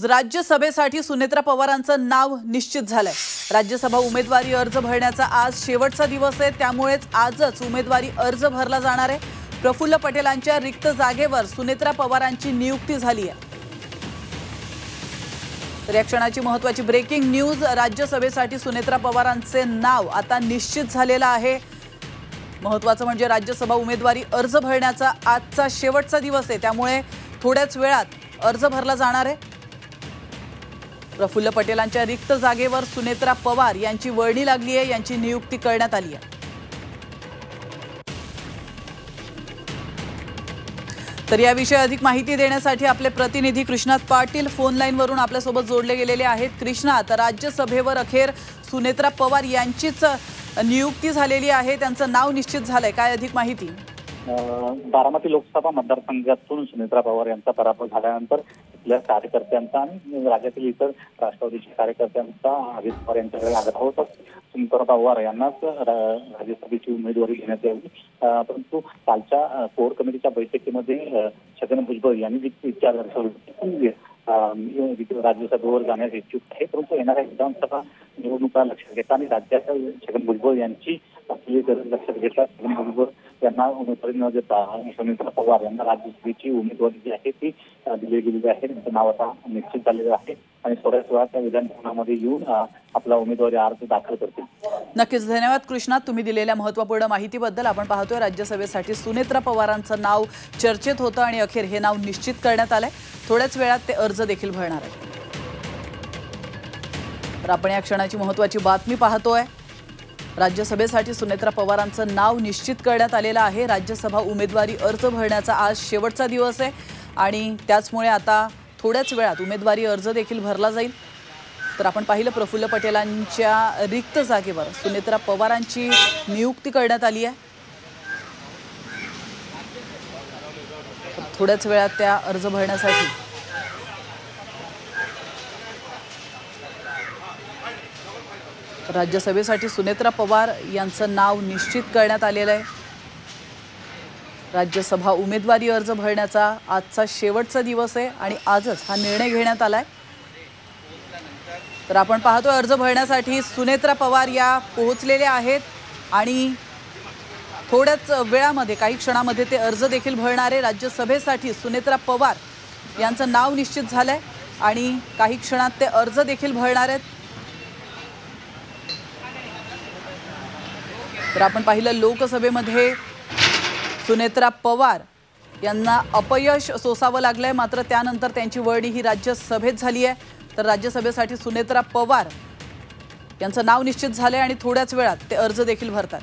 राज्यसभेसाठी सुनेत्रा पवारांचं नाव निश्चित झालंय। राज्यसभा उमेदवारी अर्ज भरण्याचा आज शेवटचा दिवस आहे, त्यामुळेच आजच उमेदवारी अर्ज भरला जाणार आहे। प्रफुल्ल पटेलांच्या रिक्त जागेवर सुनेत्रा पवारांची नियुक्ती झाली आहे। तर या क्षणाची महत्त्वाची ब्रेकिंग न्यूज, राज्यसभेसाठी सुनेत्रा पवारांचे नाव आता निश्चित झालेलं आहे। महत्त्वाचं म्हणजे राज्यसभा उमेदवारी अर्ज भरण्याचा आजचा शेवटचा दिवस आहे, त्यामुळे थोड्याच वेळात अर्ज भरला जाणार आहे। प्रफुल्ल पटेलांच्या रिक्त जागेवर सुनेत्रा पवार यांची वर्णी लागली आहे, यांची नियुक्ती करण्यात आली आहे। तर याविषयी अधिक माहिती देण्यासाठी आपले प्रतिनिधी कृष्णात पाटील फोन लाईनवरून आपल्यासोबत जोडले गेलेले आहेत। कृष्णात, राज्यसभेवर अखेर सुनेत्रा पवार यांचीच नियुक्ती झालेली आहे, त्यांचं नाव निश्चित झालंय, काय अधिक माहिती? बारामती लोकसभा मतदारसंघातून सुनेत्रा पवार यांचा पराभव झाल्यानंतर इथल्या कार्यकर्त्यांचा आणि राज्यातील इतर राष्ट्रवादीच्या कार्यकर्त्यांचा अजित पवार यांच्याकडे आग्रह होता सुनेत्रा पवार यांनाच राज्यसभेची उमेदवारी देण्यात यावी। परंतु कालच्या कोर कमिटीच्या बैठकीमध्ये छगन भुजबळ यांनी देखील इच्छा दर्शवली राज्यसभेवर जाण्यास इच्छुक आहे, परंतु येणाऱ्या विधानसभा निवडणुका लक्षात घेता आणि राज्याच्या छगन भुजबळ यांची असलेली गरज लक्षात घेता छगन भुजबळ यांना उमेदवारी न देता सुनेत्रा पवार यांना राज्यसभेची उमेदवारी जी आहे ती दिली गेलेली आहे। त्यांचं नाव आता निश्चित झालेलं आहे आणि थोड्याच वेळात त्या विधानभवनामध्ये येऊन आपला उमेदवारी अर्ज दाखल करतील। नक्कीच, धन्यवाद कृष्णात तुम्ही दिलेल्या महत्त्वपूर्ण माहितीबद्दल। आपण पाहतोय राज्यसभेसाठी सुनेत्रा पवारांचं नाव चर्चेत होतं आणि अखेर हे नाव निश्चित करण्यात आलंय। थोड्याच वेळात ते अर्ज देखील भरणार आहेत। तर आपण या क्षणाची महत्त्वाची बातमी पाहतोय। राज्यसभेसाठी सुनेत्रा पवारांचं नाव निश्चित करण्यात आलेलं आहे। राज्यसभा उमेदवारी अर्ज भरण्याचा आज शेवटचा दिवस आहे आणि त्याचमुळे आता थोड्याच वेळात उमेदवारी अर्ज देखील भरला जाईल। तर आपण पाहिलं, प्रफुल्ल पटेलांच्या रिक्त जागेवर सुनेत्रा पवारांची नियुक्ती करण्यात आली आहे। थोड्याच वेळात त्या अर्ज भरण्यासाठी राज्यसभेसाठी सुनेत्रा पवार यांचं नाव निश्चित करण्यात आलेलं आहे। राज्यसभा उमेदवारी अर्ज भरण्याचा आजचा शेवटचा दिवस आहे आणि आजच हा निर्णय घेण्यात आलाय। तर आपण पाहतोय, अर्ज भरण्यासाठी सुनेत्रा पवार या पोहोचलेल्या आहेत आणि थोड्याच वेळामध्ये, काही क्षणामध्ये ते अर्ज देखील भरणार आहे। राज्यसभेसाठी सुनेत्रा पवार यांचं नाव निश्चित झालंय आणि काही क्षणात ते अर्ज देखील भरणार आहेत। तर आपण पाहिलं, लोकसभेमध्ये सुनेत्रा पवार यांना अपयश सोसावं लागलंय, मात्र त्यानंतर त्यांची वर्णी ही राज्यसभेत झाली आहे। तर राज्यसभेसाठी सुनेत्रा पवार यांचं नाव निश्चित झालंय आणि थोड्याच वेळात ते अर्ज देखील भरतात।